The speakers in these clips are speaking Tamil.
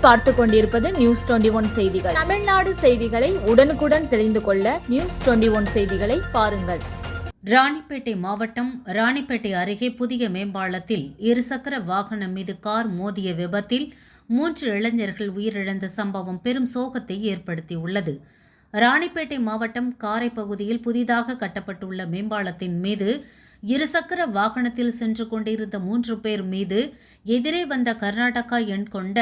நீங்கள் பார்த்துக் கொண்டிருப்பது நியூஸ் 21 செய்திகள். தமிழ்நாடு செய்திகளை உடனுக்குடன் தெரிந்து கொள்ள நியூஸ் 21 செய்திகளை பாருங்கள். ராணிப்பேட்டை மாவட்டம் ராணிப்பேட்டை அருகே புதிய மேம்பாலத்தில் இருசக்கர வாகனம் மீது கார் மோதிய விபத்தில் 3 இளைஞர்கள் உயிரிழந்த சம்பவம் பெரும் சோகத்தை ஏற்படுத்தியுள்ளது. ராணிப்பேட்டை மாவட்டம் காரை பகுதியில் புதிதாக கட்டப்பட்டுள்ள மேம்பாலத்தின் மீது இருசக்கர வாகனத்தில் சென்று கொண்டிருந்த 3 பேர் மீது எதிரே வந்த கர்நாடகா எண் கொண்ட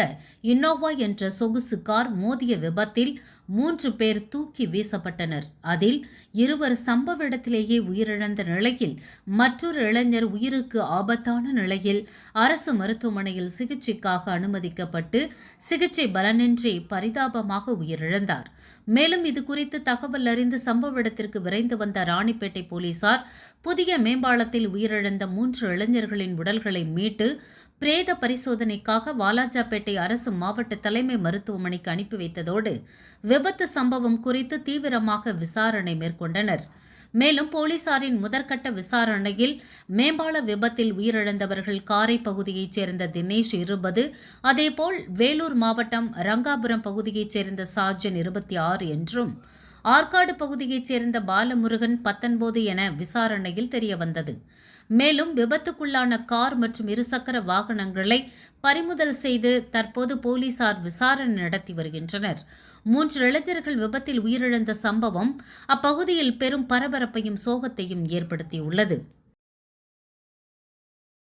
இன்னோவா என்ற சொகுசு கார் மோதிய விபத்தில் 3 பேர் தூக்கி வீசப்பட்டனர். அதில் 2 சம்பவ இடத்திலேயே உயிரிழந்த நிலையில் மற்றொரு இளைஞர் உயிருக்கு ஆபத்தான நிலையில் அரசு மருத்துவமனையில் சிகிச்சைக்காக அனுமதிக்கப்பட்டு சிகிச்சை பலனின்றி பரிதாபமாக உயிரிழந்தார். மேலும் இதுகுறித்து தகவல் அறிந்து சம்பவ இடத்திற்கு விரைந்து வந்த ராணிப்பேட்டை போலீசார் புதிய மேம்பாலத்தில் உயிரிழந்த 3 இளைஞர்களின் உடல்களை மீட்டு பிரேத பரிசோதனைக்காக வாலாஜாபேட்டை அரசு மாவட்ட தலைமை மருத்துவமனைக்கு அனுப்பி வைத்ததோடு விபத்து சம்பவம் குறித்து தீவிரமாக விசாரணை மேற்கொண்டனர். மேலும் போலீசாரின் முதற்கட்ட விசாரணையில் மேம்பால விபத்தில் உயிரிழந்தவர்கள் காரை பகுதியைச் சேர்ந்த தினேஷ் 20, அதேபோல் வேலூர் மாவட்டம் ரங்காபுரம் பகுதியைச் சேர்ந்த சார்ஜன் 26 என்றும் ஆற்காடு பகுதியைச் சேர்ந்த பாலமுருகன் 19 என விசாரணையில் தெரியவந்தது. மேலும் விபத்துக்குள்ளான கார் மற்றும் இருசக்கர வாகனங்களை பறிமுதல் செய்து தற்போது போலீசார் விசாரணை நடத்தி வருகின்றனர். 3 இளைஞர்கள் விபத்தில் உயிரிழந்த சம்பவம் அப்பகுதியில் பெரும் பரபரப்பையும் சோகத்தையும் ஏற்படுத்தியுள்ளது.